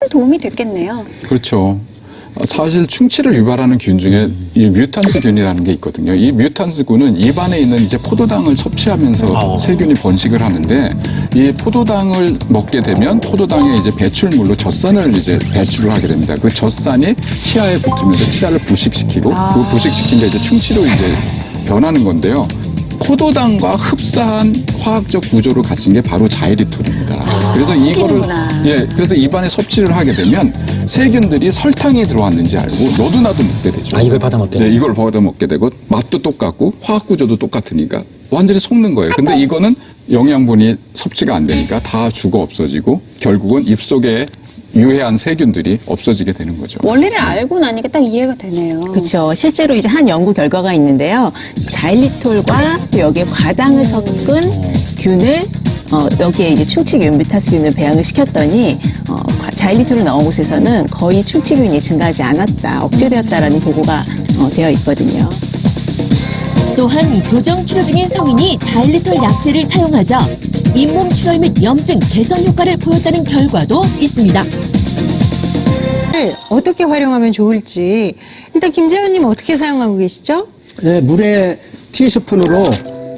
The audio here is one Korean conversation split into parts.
큰 도움이 됐겠네요. 그렇죠. 사실 충치를 유발하는 균 중에 이 뮤탄스균이라는 게 있거든요. 이 뮤탄스균은 입안에 있는 이제 포도당을 섭취하면서 세균이 번식을 하는데, 이 포도당을 먹게 되면 포도당의 이제 배출물로 젖산을 이제 배출을 하게 됩니다. 그 젖산이 치아에 붙으면서 치아를 부식시키고, 그 부식시킨 게 이제 충치로 이제 변하는 건데요. 포도당과 흡사한 화학적 구조를 갖춘 게 바로 자이리톨입니다. 그래서 이거를 그래서 입안에 섭취를 하게 되면 세균들이 설탕이 들어왔는지 알고 너도 나도 먹게 되죠. 이걸 받아 먹게 되고. 네, 이걸 받아 먹게 되고 맛도 똑같고 화학 구조도 똑같으니까 완전히 속는 거예요. 근데 이거는 영양분이 섭취가 안 되니까 다 죽어 없어지고 결국은 입속에 유해한 세균들이 없어지게 되는 거죠. 원리를 알고 나니까 딱 이해가 되네요. 그렇죠. 실제로 이제 한 연구 결과가 있는데요. 자일리톨과 또 여기에 과당을 섞은 균을 여기에 이제 충치균, 뮤타스균을 배양을 시켰더니 자일리톨을 넣은 곳에서는 거의 충치균이 증가하지 않았다, 억제되었다라는 보고가 되어 있거든요. 또한 교정 치료 중인 성인이 자일리톨 약제를 사용하자 잇몸 출혈 및 염증 개선 효과를 보였다는 결과도 있습니다. 어떻게 활용하면 좋을지 일단 김재현님 어떻게 사용하고 계시죠? 네, 물에 티스푼으로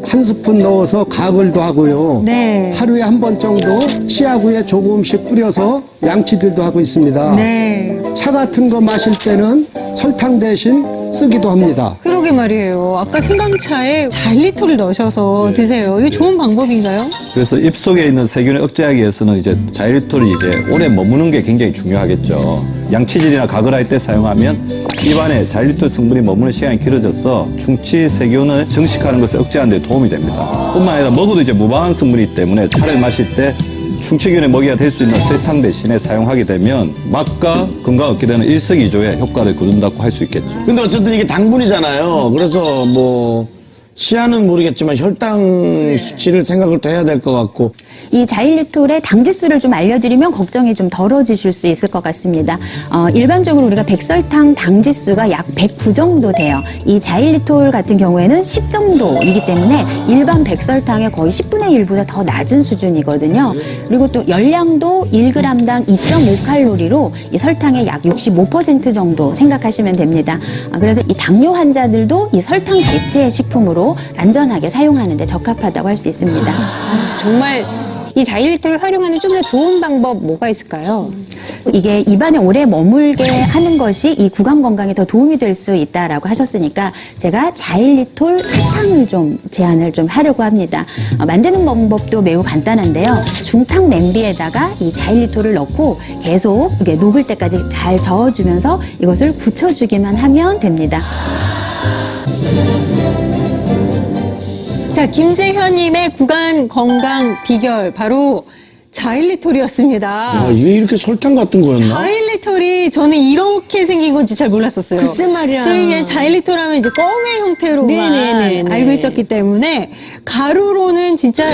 한 스푼 넣어서 가글도 하고요. 네. 하루에 한 번 정도 치아구에 조금씩 뿌려서 양치질도 하고 있습니다. 네. 차 같은 거 마실 때는 설탕 대신 쓰기도 합니다. 그러게 말이에요. 아까 생강차에 자일리톨을 넣으셔서 드세요. 이거 좋은 방법인가요? 그래서 입속에 있는 세균을 억제하기 위해서는 이제 자일리톨이 이제 오래 머무는 게 굉장히 중요하겠죠. 양치질이나 가글할 때 사용하면 입안에 자일리톨 성분이 머무는 시간이 길어져서 충치 세균을 정식하는 것을 억제하는 데 도움이 됩니다. 뿐만 아니라 먹어도 이제 무방한 성분이기 때문에 차를 마실 때 충치균의 먹이가 될 수 있는 설탕 대신에 사용하게 되면 맛과 건강을 얻게 되는 일석이조의 효과를 거둔다고 할 수 있겠죠. 근데 어쨌든 이게 당분이잖아요. 그래서 뭐 치아는 모르겠지만 혈당 수치를 생각을 또 해야 될 것 같고. 이 자일리톨의 당지수를 좀 알려드리면 걱정이 좀 덜어지실 수 있을 것 같습니다. 일반적으로 우리가 백설탕 당지수가 약 109 정도 돼요. 이 자일리톨 같은 경우에는 10 정도이기 때문에 일반 백설탕의 거의 10분의 1보다 더 낮은 수준이거든요. 그리고 또 열량도 1g당 2.5칼로리로 이 설탕의 약 65% 정도 생각하시면 됩니다. 그래서 이 당뇨 환자들도 이 설탕 대체 식품으로 안전하게 사용하는 데 적합하다고 할 수 있습니다. 정말 이 자일리톨을 활용하는 좀 더 좋은 방법 뭐가 있을까요? 이게 입안에 오래 머물게 하는 것이 이 구강 건강에 더 도움이 될 수 있다라고 하셨으니까 제가 자일리톨 사탕을 좀 제안을 좀 하려고 합니다. 만드는 방법도 매우 간단한데요. 중탕 냄비에다가 이 자일리톨을 넣고 계속 이게 녹을 때까지 잘 저어주면서 이것을 굳혀주기만 하면 됩니다. 자, 김재현님의 구강 건강 비결 바로 자일리톨이었습니다. 야, 이게 이렇게 설탕 같은 거였나? 자일리톨이 저는 이렇게 생긴 건지 잘 몰랐었어요. 글쎄 말이야. 저희 그냥 자일리톨 하면 이제 껌의 형태로만 네네네네. 알고 있었기 때문에 가루로는 진짜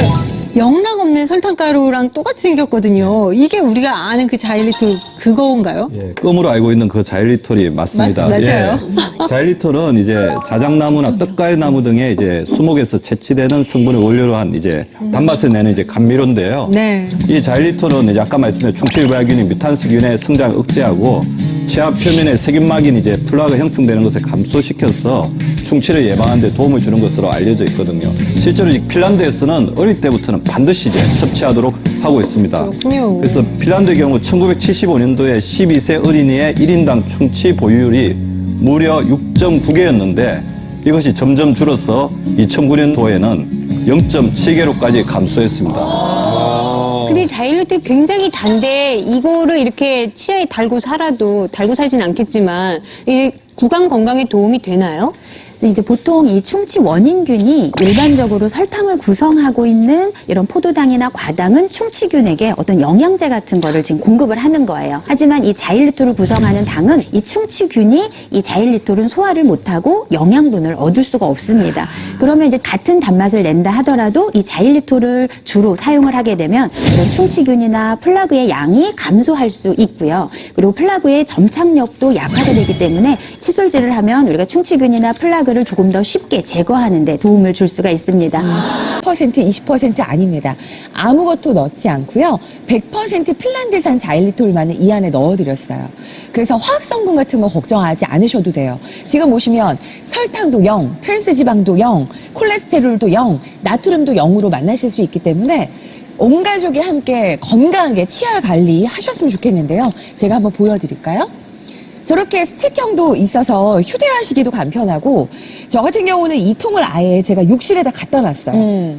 영락 없는 설탕가루랑 똑같이 생겼거든요. 이게 우리가 아는 그 자일리톨 그거인가요? 예, 껌으로 알고 있는 그 자일리톨이 맞습니다. 맞아요. 예, 자일리톨은 이제 자작나무나 떡갈나무 등의 이제 수목에서 채취되는 성분을 원료로 한 이제 단맛을 내는 이제 감미료인데요. 네. 이 자일리톨은 이제 아까 말씀드린 충치유발균인 뮤탄스균의 성장을 억제하고 치아 표면에 세균막인 이제 플라그가 형성되는 것을 감소시켜서 충치를 예방하는 데 도움을 주는 것으로 알려져 있거든요. 실제로 이 핀란드에서는 어릴 때부터는 반드시 이제 섭취하도록 하고 있습니다. 그렇군요. 그래서 핀란드의 경우 1975년도에 12세 어린이의 1인당 충치 보유율이 무려 6.9개였는데 이것이 점점 줄어서 2009년도에는 0.7개로까지 감소했습니다. 근데 자일리톨 굉장히 단데 이거를 이렇게 치아에 달고 살아도 달고 살진 않겠지만 이 구강 건강에 도움이 되나요? 이제 보통 이 충치 원인균이 일반적으로 설탕을 구성하고 있는 이런 포도당이나 과당은 충치균에게 어떤 영양제 같은 거를 지금 공급을 하는 거예요. 하지만 이 자일리톨을 구성하는 당은 이 충치균이 이 자일리톨은 소화를 못하고 영양분을 얻을 수가 없습니다. 그러면 이제 같은 단맛을 낸다 하더라도 이 자일리톨을 주로 사용을 하게 되면 이런 충치균이나 플라그의 양이 감소할 수 있고요. 그리고 플라그의 점착력도 약화가 되기 때문에 칫솔질을 하면 우리가 충치균이나 플라그를 자일리톨을 조금 더 쉽게 제거하는 데 도움을 줄 수가 있습니다. 20% 아닙니다. 아무것도 넣지 않고요. 100% 핀란드산 자일리톨만을 이 안에 넣어드렸어요. 그래서 화학성분 같은 거 걱정하지 않으셔도 돼요. 지금 보시면 설탕도 0, 트랜스지방도 0, 콜레스테롤도 0, 나트륨도 0으로 만나실 수 있기 때문에 온 가족이 함께 건강하게 치아 관리 하셨으면 좋겠는데요. 제가 한번 보여드릴까요? 저렇게 스틱형도 있어서 휴대하시기도 간편하고, 저 같은 경우는 이 통을 아예 제가 욕실에다 갖다 놨어요.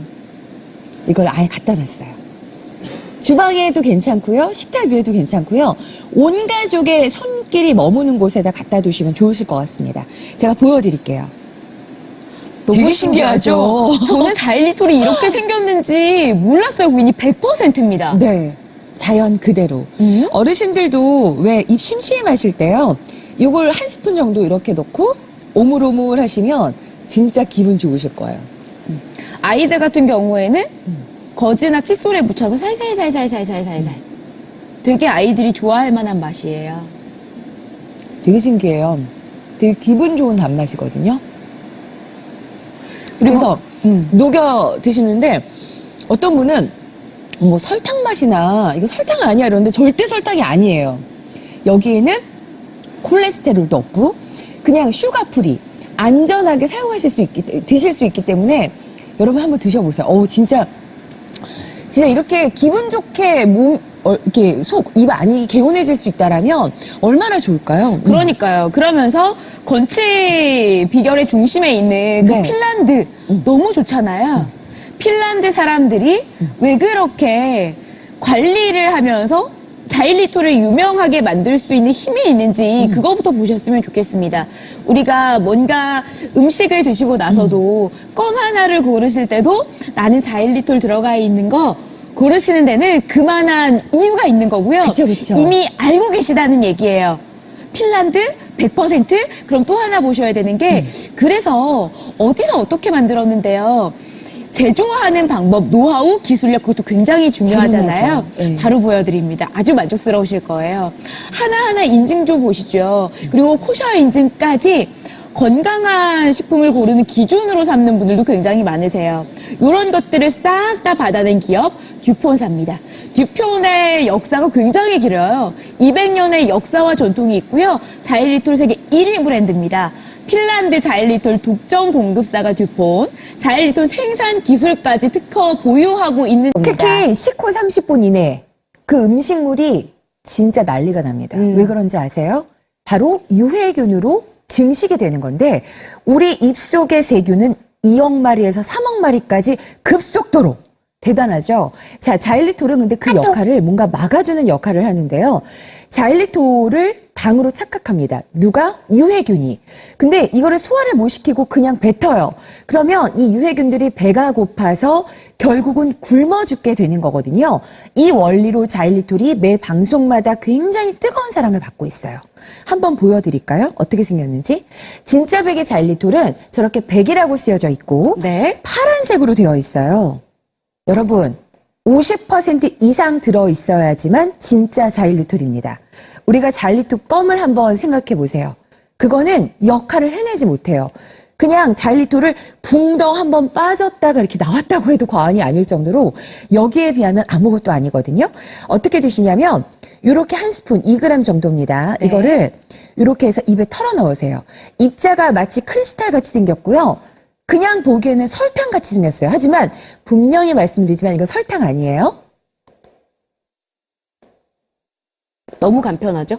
이걸 아예 갖다 놨어요. 주방에도 괜찮고요, 식탁 위에도 괜찮고요, 온 가족의 손길이 머무는 곳에다 갖다 두시면 좋으실 것 같습니다. 제가 보여드릴게요. 되게 신기하죠? 저는 자일리톨이 이렇게 생겼는지 몰랐어요, 고객님. 100%입니다. 네. 자연 그대로. 어르신들도 왜 입 심심하실 때요, 요걸 한 스푼 정도 이렇게 넣고 오물오물 하시면 진짜 기분 좋으실 거예요. 아이들 같은 경우에는 거즈나 칫솔에 묻혀서 살살살살살살살살. 되게 아이들이 좋아할 만한 맛이에요. 되게 신기해요. 되게 기분 좋은 단맛이거든요. 그래서 녹여 드시는데 어떤 분은 뭐 설탕 맛이나 이거 설탕 아니야 이러는데 절대 설탕이 아니에요. 여기에는 콜레스테롤도 없고 그냥 슈가프리 안전하게 드실 수 있기 때문에 여러분 한번 드셔보세요. 진짜 이렇게 기분 좋게 이렇게 입 안이 개운해질 수 있다라면 얼마나 좋을까요? 그러니까요. 그러면서 건치 비결의 중심에 있는 그 네. 핀란드 너무 좋잖아요. 핀란드 사람들이 왜 그렇게 관리를 하면서 자일리톨을 유명하게 만들 수 있는 힘이 있는지 그거부터 보셨으면 좋겠습니다. 우리가 뭔가 음식을 드시고 나서도 껌 하나를 고르실 때도 나는 자일리톨 들어가 있는 거 고르시는 데는 그만한 이유가 있는 거고요. 그쵸, 그쵸. 이미 알고 계시다는 얘기예요. 핀란드 100%? 그럼 또 하나 보셔야 되는 게 그래서 어디서 어떻게 만들었는데요. 제조하는 방법, 노하우, 기술력 그것도 굉장히 중요하잖아요. 중요하죠. 네. 바로 보여드립니다. 아주 만족스러우실 거예요. 하나하나 인증 좀 보시죠. 그리고 코셔 인증까지 건강한 식품을 고르는 기준으로 삼는 분들도 굉장히 많으세요. 이런 것들을 싹 다 받아낸 기업 듀폰사입니다. 듀폰의 역사가 굉장히 길어요. 200년의 역사와 전통이 있고요. 자일리톨 세계 1위 브랜드입니다. 핀란드 자일리톨 독점 공급사가 듀폰, 자일리톨 생산 기술까지 특허 보유하고 있는 겁니다. 특히 식후 30분 이내 그 음식물이 진짜 난리가 납니다. 왜 그런지 아세요? 바로 유해균으로 증식이 되는 건데 우리 입속의 세균은 2억 마리에서 3억 마리까지 급속도로 대단하죠? 자, 자일리톨은 근데 그 역할을 뭔가 막아주는 역할을 하는데요. 자일리톨을 당으로 착각합니다. 누가? 유해균이. 근데 이거를 소화를 못 시키고 그냥 뱉어요. 그러면 이 유해균들이 배가 고파서 결국은 굶어 죽게 되는 거거든요. 이 원리로 자일리톨이 매 방송마다 굉장히 뜨거운 사랑을 받고 있어요. 한번 보여드릴까요? 어떻게 생겼는지. 진짜 백의 자일리톨은 저렇게 백이라고 쓰여져 있고 네. 파란색으로 되어 있어요. 여러분, 50% 이상 들어있어야지만 진짜 자일리톨입니다. 우리가 자일리톨 껌을 한번 생각해 보세요. 그거는 역할을 해내지 못해요. 그냥 자일리톨을 붕덩 한번 빠졌다가 이렇게 나왔다고 해도 과언이 아닐 정도로 여기에 비하면 아무것도 아니거든요. 어떻게 드시냐면 이렇게 한 스푼 2g 정도입니다. 네. 이거를 이렇게 해서 입에 털어 넣으세요. 입자가 마치 크리스탈 같이 생겼고요. 그냥 보기에는 설탕 같이 생겼어요. 하지만 분명히 말씀드리지만 이건 설탕 아니에요. 너무 간편하죠?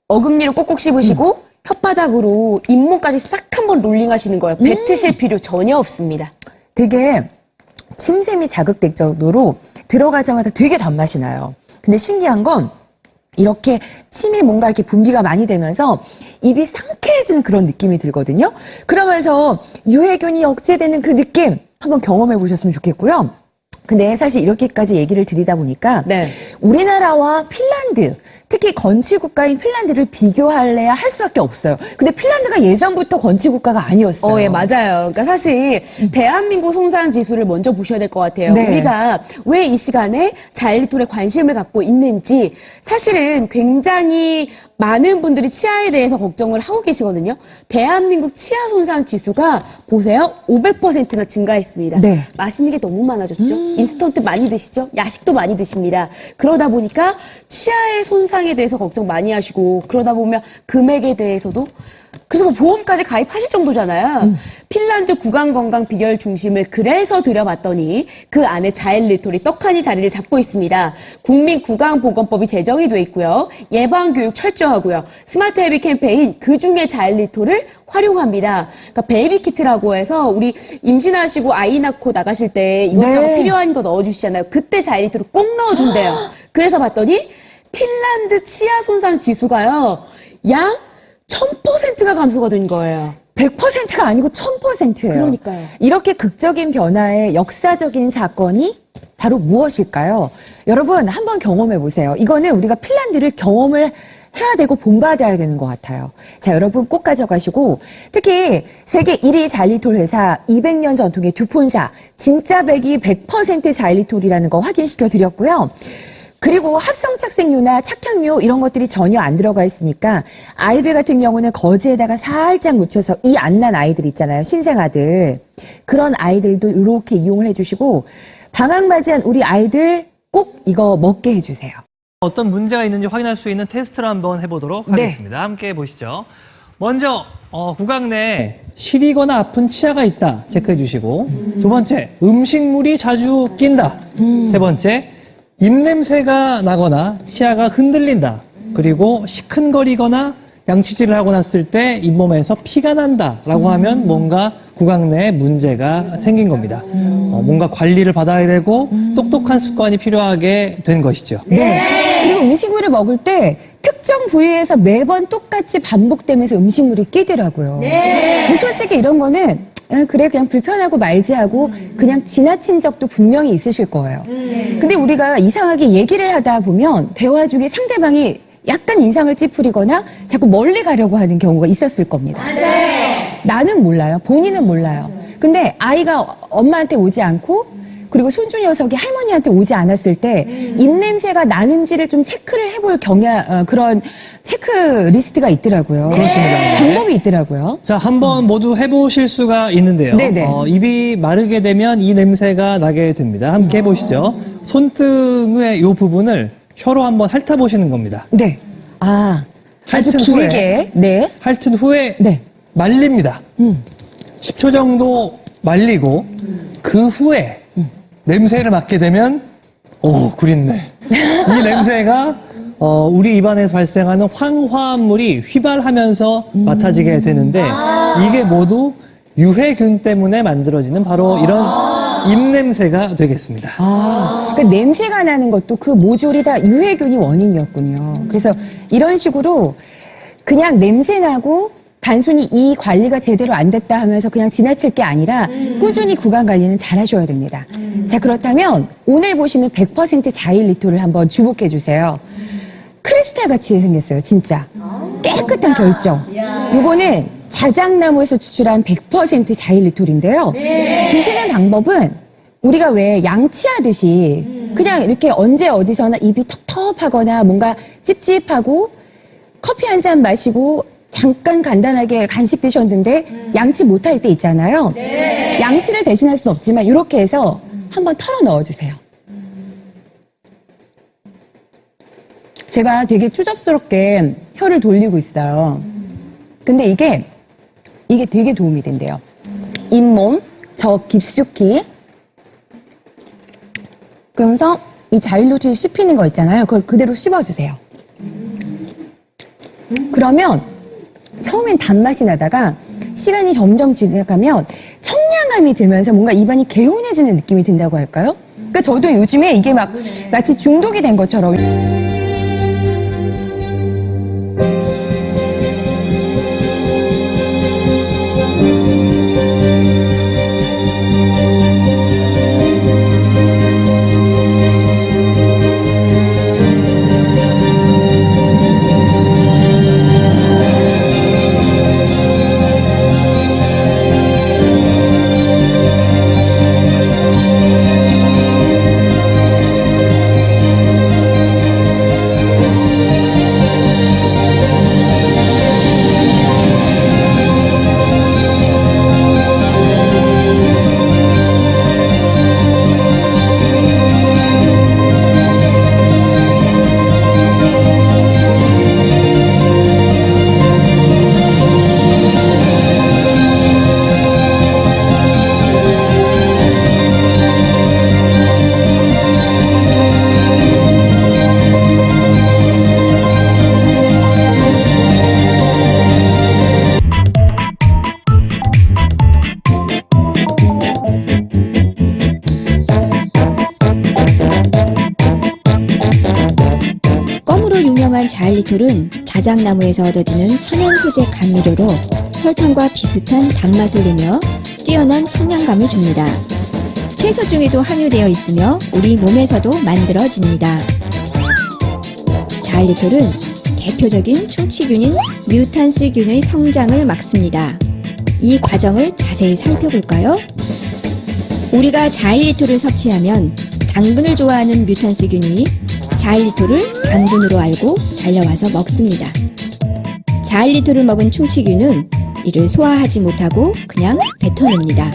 어금니를 꼭꼭 씹으시고 혓바닥으로 잇몸까지 싹 한번 롤링하시는 거예요. 뱉으실 필요 전혀 없습니다. 되게 침샘이 자극될 정도로 들어가자마자 되게 단맛이 나요. 근데 신기한 건 이렇게 침이 뭔가 이렇게 분비가 많이 되면서 입이 상쾌해지는 그런 느낌이 들거든요. 그러면서 유해균이 억제되는 그 느낌 한번 경험해 보셨으면 좋겠고요. 근데 사실 이렇게까지 얘기를 드리다 보니까 네. 우리나라와 핀란드 특히 건치 국가인 핀란드를 비교할래야 할 수밖에 없어요. 근데 핀란드가 예전부터 건치 국가가 아니었어요. 예, 맞아요. 그러니까 사실 대한민국 송산 지수를 먼저 보셔야 될 것 같아요. 네. 우리가 왜 이 시간에 자일리톨에 관심을 갖고 있는지 사실은 굉장히 많은 분들이 치아에 대해서 걱정을 하고 계시거든요. 대한민국 치아 손상 지수가 보세요. 500%나 증가했습니다. 네. 맛있는 게 너무 많아졌죠. 인스턴트 많이 드시죠? 야식도 많이 드십니다. 그러다 보니까 치아의 손상에 대해서 걱정 많이 하시고 그러다 보면 금액에 대해서도 그래서 뭐 보험까지 가입하실 정도잖아요. 핀란드 구강건강 비결 중심을 그래서 들여봤더니 그 안에 자일리톨이 떡하니 자리를 잡고 있습니다. 국민구강보건법이 제정이 돼 있고요. 예방교육 철저하고요. 스마트 헤비 캠페인 그중에 자일리톨을 활용합니다. 그러니까 베이비키트라고 해서 우리 임신하시고 아이 낳고 나가실 때 이것저것 네. 필요한 거 넣어주시잖아요. 그때 자일리톨을 꼭 넣어준대요. 그래서 봤더니 핀란드 치아 손상 지수가요. 약 1000%가 감소가 된 거예요. 100%가 아니고 1000%예요. 그러니까요. 이렇게 극적인 변화의 역사적인 사건이 바로 무엇일까요? 여러분 한번 경험해 보세요. 이거는 우리가 핀란드를 경험을 해야 되고 본받아야 되는 것 같아요. 자, 여러분 꼭 가져가시고 특히 세계 1위 자일리톨 회사 200년 전통의 듀폰사 진짜 100% 자일리톨이라는 거 확인시켜 드렸고요. 그리고 합성 착색료나 착향료 이런 것들이 전혀 안 들어가 있으니까 아이들 같은 경우는 거즈에다가 살짝 묻혀서 이 안 난 아이들 있잖아요. 신생아들. 그런 아이들도 이렇게 이용을 해주시고 방학 맞이한 우리 아이들 꼭 이거 먹게 해주세요. 어떤 문제가 있는지 확인할 수 있는 테스트를 한번 해보도록 네. 하겠습니다. 함께 보시죠. 먼저 구강 내에 시리거나 아픈 치아가 있다 체크해 주시고 두 번째 음식물이 자주 낀다. 세 번째 입냄새가 나거나 치아가 흔들린다. 그리고 시큰거리거나 양치질을 하고 났을 때 잇몸에서 피가 난다라고 하면 뭔가 구강 내에 문제가 생긴 겁니다. 뭔가 관리를 받아야 되고 똑똑한 습관이 필요하게 된 것이죠. 네. 그리고 음식물을 먹을 때 특정 부위에서 매번 똑같이 반복되면서 음식물이 끼더라고요. 근데 솔직히 이런 거는 그래 그냥 불편하고 말지 하고 그냥 지나친 적도 분명히 있으실 거예요. 근데 우리가 이상하게 얘기를 하다 보면 대화 중에 상대방이 약간 인상을 찌푸리거나 자꾸 멀리 가려고 하는 경우가 있었을 겁니다. 나는 몰라요. 본인은 몰라요. 근데 아이가 엄마한테 오지 않고 그리고 손주 녀석이 할머니한테 오지 않았을 때 입냄새가 나는지를 좀 체크를 해볼 그런 체크리스트가 있더라고요. 그렇습니다. 네. 방법이 있더라고요. 자, 한번 모두 해보실 수가 있는데요. 네네. 입이 마르게 되면 이 냄새가 나게 됩니다. 함께 해보시죠. 손등의 이 부분을 혀로 한번 핥아보시는 겁니다. 네. 아주 핥은 길게. 네. 핥은 후에 네. 말립니다. 10초 정도 말리고 그 후에 냄새를 맡게 되면 구린내. 이 냄새가 우리 입안에서 발생하는 황화물이 휘발하면서 맡아지게 되는데 이게 모두 유해균 때문에 만들어지는 바로 이런 입냄새가 되겠습니다. 그러니까 냄새가 나는 것도 그 모조리 다 유해균이 원인이었군요. 그래서 이런 식으로 그냥 냄새 나고 단순히 이 관리가 제대로 안 됐다 하면서 그냥 지나칠 게 아니라 꾸준히 구강 관리는 잘 하셔야 됩니다. 자, 그렇다면 오늘 보시는 100% 자일리톨을 한번 주목해 주세요. 크리스탈 같이 생겼어요, 진짜. 깨끗한 결정. 요거는 자작나무에서 추출한 100% 자일리톨인데요. 드시는 방법은 우리가 왜 양치하듯이 그냥 이렇게 언제 어디서나 입이 텁텁하거나 뭔가 찝찝하고 커피 한 잔 마시고 잠깐 간단하게 간식 드셨는데 양치 못할 때 있잖아요. 양치를 대신할 수는 없지만 이렇게 해서 한번 털어 넣어주세요. 제가 되게 추접스럽게 혀를 돌리고 있어요. 근데 이게 되게 도움이 된대요. 잇몸 저 깊숙이. 그러면서 이 자일리톨 씹히는 거 있잖아요. 그걸 그대로 씹어주세요. 그러면 처음엔 단맛이 나다가 시간이 점점 지나가면 청량함이 들면서 뭔가 입안이 개운해지는 느낌이 든다고 할까요? 그러니까 저도 요즘에 이게 막 마치 중독이 된 것처럼 자일리톨은 자작나무에서 얻어지는 천연 소재 감미료로 설탕과 비슷한 단맛을 내며 뛰어난 청량감을 줍니다. 채소 중에도 함유되어 있으며 우리 몸에서도 만들어집니다. 자일리톨은 대표적인 충치균인 뮤탄스균의 성장을 막습니다. 이 과정을 자세히 살펴볼까요? 우리가 자일리톨을 섭취하면 당분을 좋아하는 뮤탄스균이 자일리톨을 당분으로 알고 달려와서 먹습니다. 자일리톨을 먹은 충치균은 이를 소화하지 못하고 그냥 뱉어냅니다.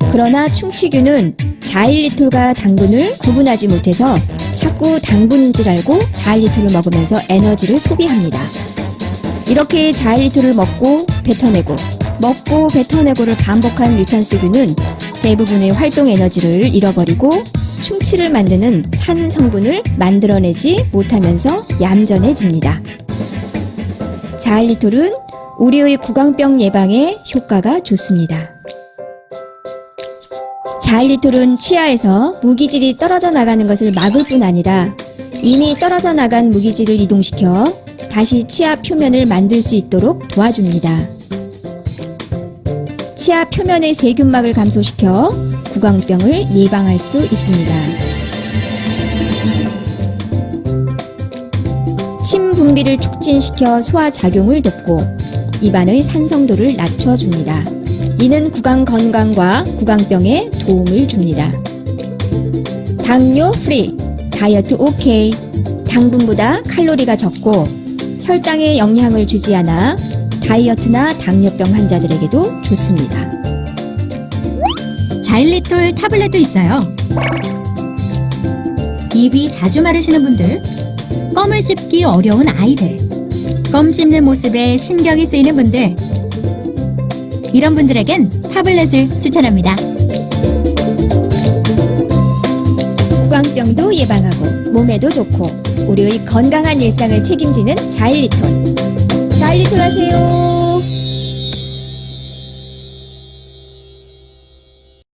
그러나 충치균은 자일리톨과 당분을 구분하지 못해서 자꾸 당분인 줄 알고 자일리톨을 먹으면서 에너지를 소비합니다. 이렇게 자일리톨을 먹고 뱉어내고 먹고 뱉어내고를 반복한 뮤탄스균은 대부분의 활동 에너지를 잃어버리고 충치를 만드는 산 성분을 만들어내지 못하면서 얌전해집니다. 자일리톨은 우리의 구강병 예방에 효과가 좋습니다. 자일리톨은 치아에서 무기질이 떨어져 나가는 것을 막을 뿐 아니라 이미 떨어져 나간 무기질을 이동시켜 다시 치아 표면을 만들 수 있도록 도와줍니다. 치아 표면의 세균막을 감소시켜 구강병을 예방할 수 있습니다. 침 분비를 촉진시켜 소화 작용을 돕고 입안의 산성도를 낮춰줍니다. 이는 구강 건강과 구강병에 도움을 줍니다. 당뇨 프리, 다이어트 오케이. 당분보다 칼로리가 적고 혈당에 영향을 주지 않아 다이어트나 당뇨병 환자들에게도 좋습니다. 자일리톨 타블렛도 있어요. 입이 자주 마르시는 분들, 껌을 씹기 어려운 아이들, 껌 씹는 모습에 신경이 쓰이는 분들, 이런 분들에겐 타블렛을 추천합니다. 구강병도 예방하고 몸에도 좋고 우리의 건강한 일상을 책임지는 자일리톨. 자일리톨 하세요.